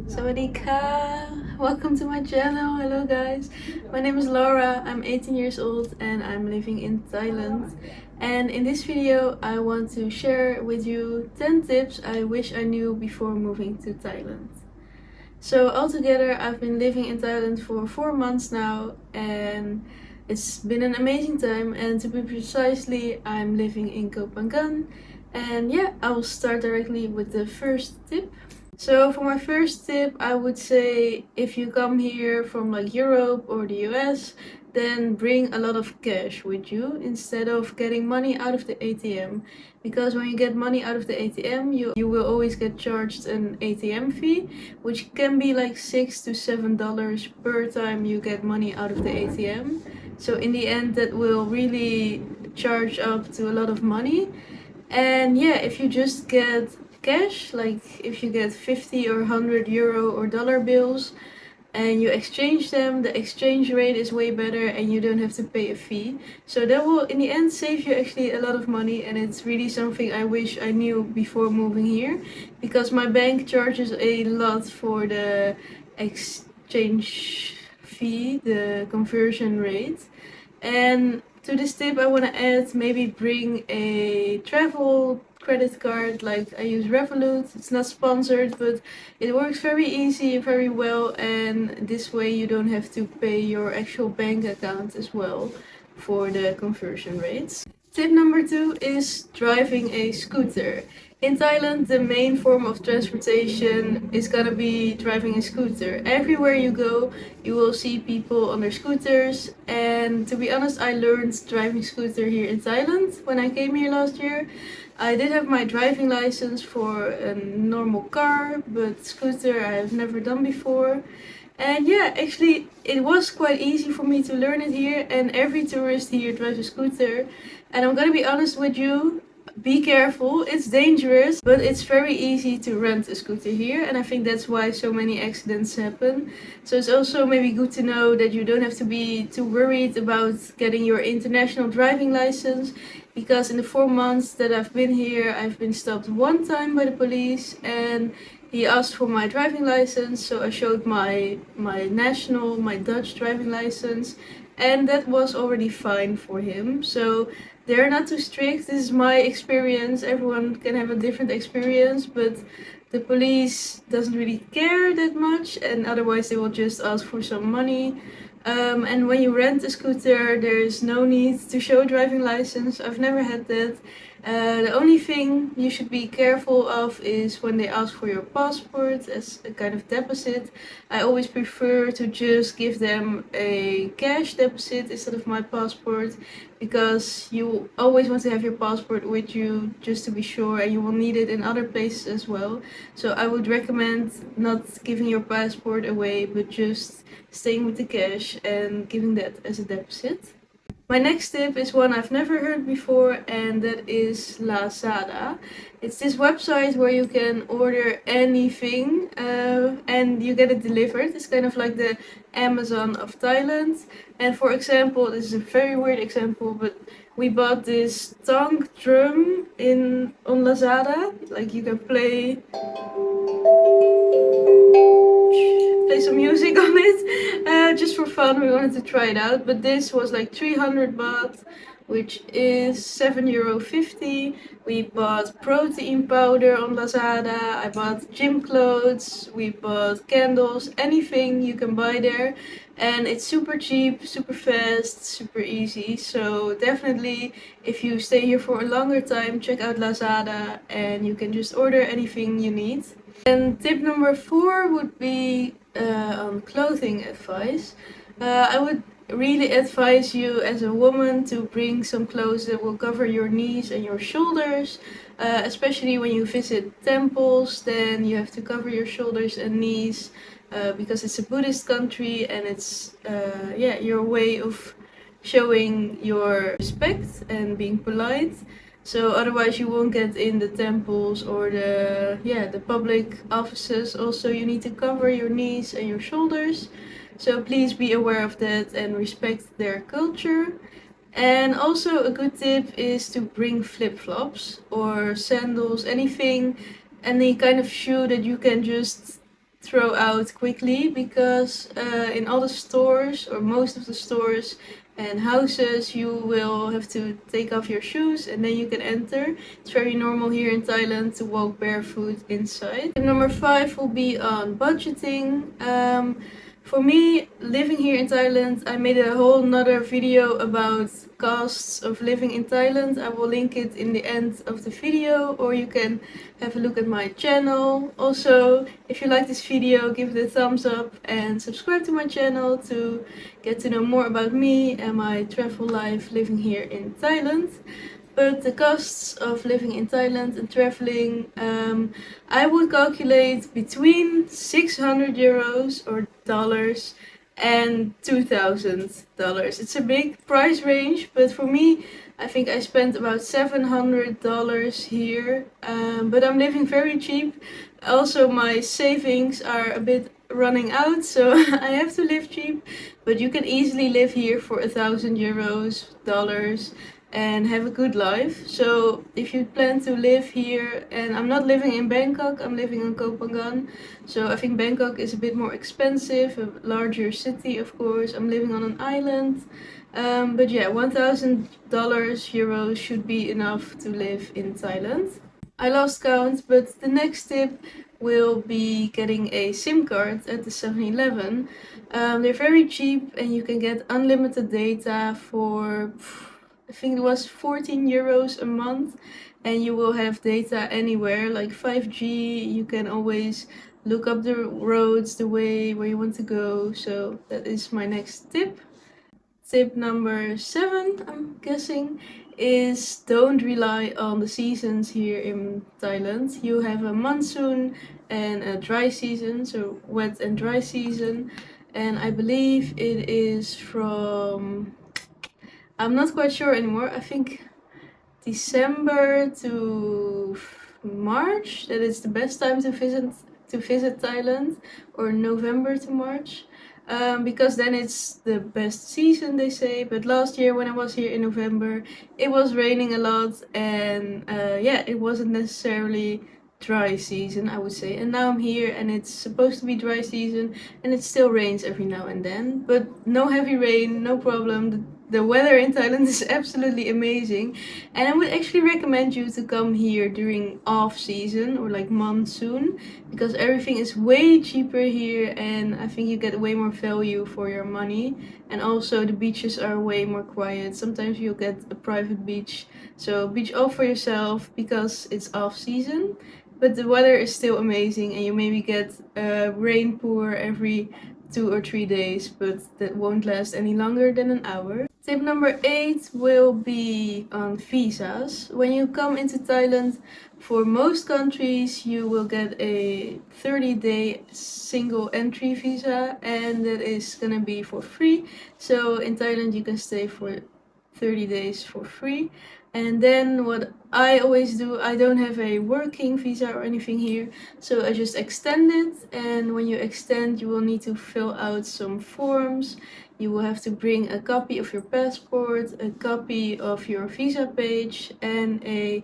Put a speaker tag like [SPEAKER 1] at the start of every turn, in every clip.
[SPEAKER 1] Sawadika! Welcome to my channel. Hello guys. My name is Laura. I'm 18 years old and I'm living in Thailand. And in this video I want to share with you 10 tips I wish I knew before moving to Thailand. So altogether I've been living in Thailand for 4 months now and it's been an amazing time, and to be precisely I'm living in Koh Phangan. And yeah, I will start directly with the first tip. So for my first tip, I would say if you come here from like Europe or the US, then bring a lot of cash with you instead of getting money out of the ATM. Because when you get money out of the ATM, you will always get charged an ATM fee, which can be like $6 to $7 per time you get money out of the ATM. So in the end, that will really charge up to a lot of money. And yeah, if you just get cash, like if you get 50 or 100 euro or dollar bills and you exchange them, the exchange rate is way better and you don't have to pay a fee. So that will in the end save you actually a lot of money, and it's really something I wish I knew before moving here, because my bank charges a lot for the exchange fee, the conversion rate. And to this tip I want to add, maybe bring a travel credit card. Like I use Revolut. It's not sponsored, but it works very easy, very well, and this way you don't have to pay your actual bank account as well for the conversion rates. Tip number 2 is driving a scooter. In Thailand, the main form of transportation is gonna be driving a scooter. Everywhere you go, you will see people on their scooters. And to be honest, I learned driving scooter here in Thailand when I came here last year. I did have my driving license for a normal car, but scooter I have never done before. And yeah, actually it was quite easy for me to learn it here, and every tourist here drives a scooter. And I'm gonna be honest with you, be careful, it's dangerous, but it's very easy to rent a scooter here, and I think that's why so many accidents happen. So it's also maybe good to know that you don't have to be too worried about getting your international driving license, because in the 4 months that I've been here, I've been stopped one time by the police and he asked for my driving license, so I showed my Dutch driving license, and that was already fine for him. So they're not too strict. This is my experience. Everyone can have a different experience, but the police doesn't really care that much, and otherwise they will just ask for some money. And when you rent a scooter, there is no need to show a driving license. I've never had that. The only thing you should be careful of is when they ask for your passport as a kind of deposit. I always prefer to just give them a cash deposit instead of my passport, because you always want to have your passport with you just to be sure, and you will need it in other places as well. So I would recommend not giving your passport away, but just staying with the cash and giving that as a deposit. My next tip is one I've never heard before, and that is Lazada. It's this website where you can order anything and you get it delivered. It's kind of like the Amazon of Thailand. And for example, this is a very weird example, but we bought this tongue drum on Lazada. Like you can play some music on it, just for fun. We wanted to try it out, but this was like 300 baht, which is €7.50. We bought protein powder on Lazada. I bought gym clothes. We bought candles, anything you can buy there, and it's super cheap, super fast, super easy. So definitely, if you stay here for a longer time, check out Lazada and you can just order anything you need. And tip number 4 would be on clothing advice. I would really advise you as a woman to bring some clothes that will cover your knees and your shoulders, especially when you visit temples. Then you have to cover your shoulders and knees, because it's a Buddhist country, and it's your way of showing your respect and being polite. So otherwise you won't get in the temples or the public offices. Also, you need to cover your knees and your shoulders. So please be aware of that and respect their culture. And also a good tip is to bring flip-flops or sandals, any kind of shoe that you can just throw out quickly, because in all the stores, or most of the stores and houses, you will have to take off your shoes and then you can enter. It's very normal here in Thailand to walk barefoot inside. Tip number 5 will be on budgeting. For me, living here in Thailand, I made a whole nother video about costs of living in Thailand. I will link it in the end of the video, or you can have a look at my channel. Also, if you like this video, give it a thumbs up and subscribe to my channel to get to know more about me and my travel life living here in Thailand. But the costs of living in Thailand and traveling, I would calculate between 600 euros or dollars and $2,000. It's a big price range, but for me, I think I spent about $700 here. But I'm living very cheap. Also, my savings are a bit running out, so I have to live cheap. But you can easily live here for 1,000 euros, dollars, and have a good life. So if you plan to live here, and I'm not living in Bangkok, I'm living in Koh Phangan, so I think Bangkok is a bit more expensive, a larger city of course. I'm living on an island, but yeah, $1,000 euros should be enough to live in Thailand. I lost count, but the next tip will be getting a SIM card at the 7-Eleven. They're very cheap and you can get unlimited data for, I think it was 14 euros a month, and you will have data anywhere, like 5G. You can always look up the roads, the way where you want to go. So that is my next tip. Tip number 7, I'm guessing, is don't rely on the seasons here in Thailand. You have a monsoon and a dry season, so wet and dry season. And I believe it is from, I'm not quite sure anymore, I think December to March, that is the best time to visit Thailand, or November to March. Because then it's the best season, they say. But last year when I was here in November, it was raining a lot, and yeah, it wasn't necessarily dry season, I would say. And now I'm here and it's supposed to be dry season, and it still rains every now and then, but no heavy rain, no problem. The weather in Thailand is absolutely amazing, and I would actually recommend you to come here during off season, or like monsoon, because everything is way cheaper here and I think you get way more value for your money. And also the beaches are way more quiet. Sometimes you'll get a private beach, so beach all for yourself because it's off season. But the weather is still amazing, and you maybe get rain pour every 2 or 3 days, but that won't last any longer than an hour. Tip number 8 will be on visas. When you come into Thailand, for most countries you will get a 30-day single entry visa, and that is gonna be for free. So in Thailand you can stay for 30 days for free. And then what I always do, I don't have a working visa or anything here, so I just extend it. And when you extend, you will need to fill out some forms. You will have to bring a copy of your passport, a copy of your visa page, and a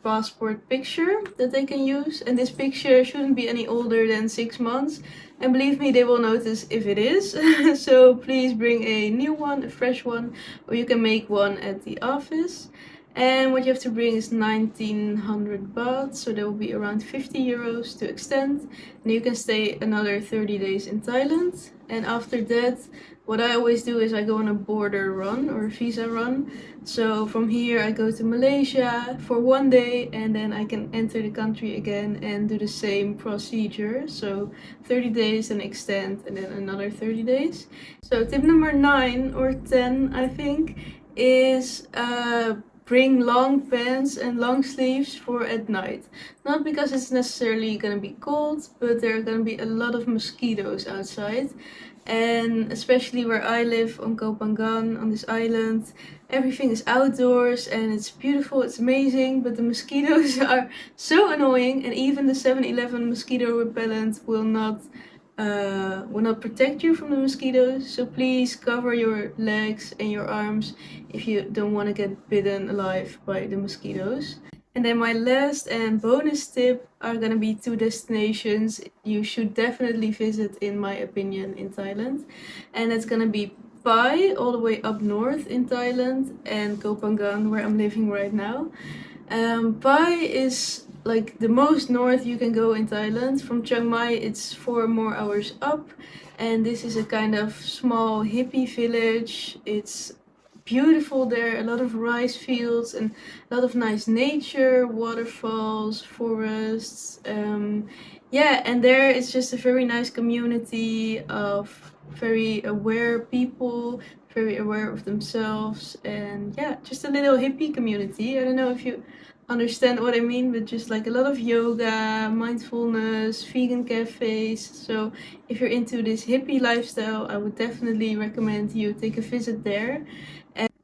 [SPEAKER 1] passport picture that they can use. And this picture shouldn't be any older than 6 months. And believe me, they will notice if it is. So please bring a new one, a fresh one, or you can make one at the office. And what you have to bring is 1900 baht, so that will be around 50 euros to extend. And you can stay another 30 days in Thailand. And after that, what I always do is I go on a border run, or a visa run. So from here I go to Malaysia for 1 day, and then I can enter the country again and do the same procedure. So 30 days and extend, and then another 30 days. So tip number 9 or 10, I think, is bring long pants and long sleeves for at night. Not because it's necessarily gonna be cold, but there are gonna be a lot of mosquitoes outside. And especially where I live on Koh Phangan, on this island, everything is outdoors and it's beautiful, it's amazing, but the mosquitoes are so annoying, and even the 7-Eleven mosquito repellent will not protect you from the mosquitoes. So please cover your legs and your arms if you don't want to get bitten alive by the mosquitoes. And then my last and bonus tip are gonna be two destinations you should definitely visit, in my opinion, in Thailand. And it's gonna be Pai, all the way up north in Thailand, and Koh Phangan, where I'm living right now. Pai is like the most north you can go in Thailand. From Chiang Mai, it's 4 more hours up, and this is a kind of small hippie village. It's beautiful there, a lot of rice fields and a lot of nice nature, waterfalls, forests. Yeah, and there it's just a very nice community of very aware people, very aware of themselves, and yeah, just a little hippie community. I don't know if you understand what I mean, but just like a lot of yoga, mindfulness, vegan cafes. So if you're into this hippie lifestyle, I would definitely recommend you take a visit there.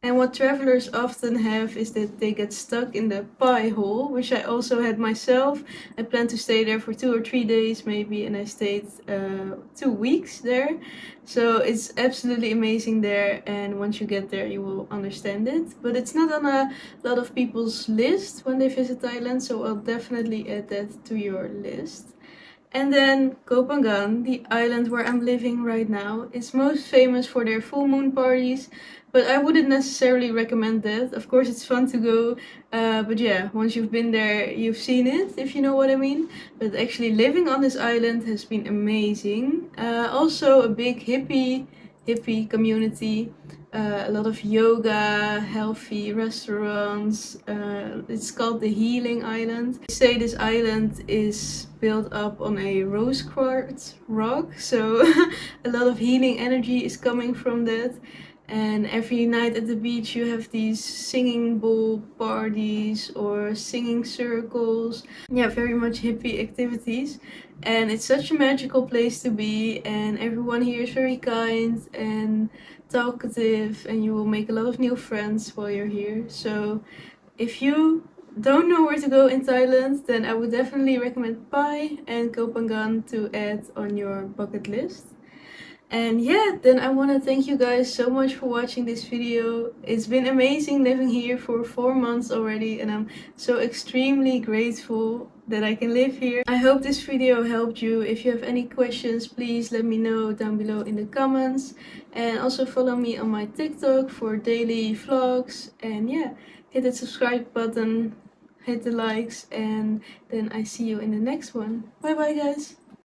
[SPEAKER 1] And what travelers often have is that they get stuck in the pie hole, which I also had myself. I planned to stay there for 2 or 3 days maybe, and I stayed 2 weeks there. So it's absolutely amazing there, and once you get there, you will understand it. But it's not on a lot of people's list when they visit Thailand, so I'll definitely add that to your list. And then Koh Phangan, the island where I'm living right now, is most famous for their full moon parties, but I wouldn't necessarily recommend that. Of course, it's fun to go, but yeah, once you've been there, you've seen it, if you know what I mean. But actually living on this island has been amazing. Also a big hippie community. A lot of yoga, healthy restaurants. It's called the Healing Island. They say this island is built up on a rose quartz rock, so a lot of healing energy is coming from that. And every night at the beach you have these singing bowl parties or singing circles. Yeah, very much hippie activities. And it's such a magical place to be, and everyone here is very kind and talkative, and you will make a lot of new friends while you're here. So if you don't know where to go in Thailand, then I would definitely recommend Pai and Koh Phangan to add on your bucket list. And yeah, then I want to thank you guys so much for watching this video. It's been amazing living here for 4 months already, and I'm so extremely grateful that I can live here. I hope this video helped you. If you have any questions, please let me know down below in the comments. And also follow me on my TikTok for daily vlogs. And yeah, hit that subscribe button, hit the likes, and then I see you in the next one. Bye bye guys!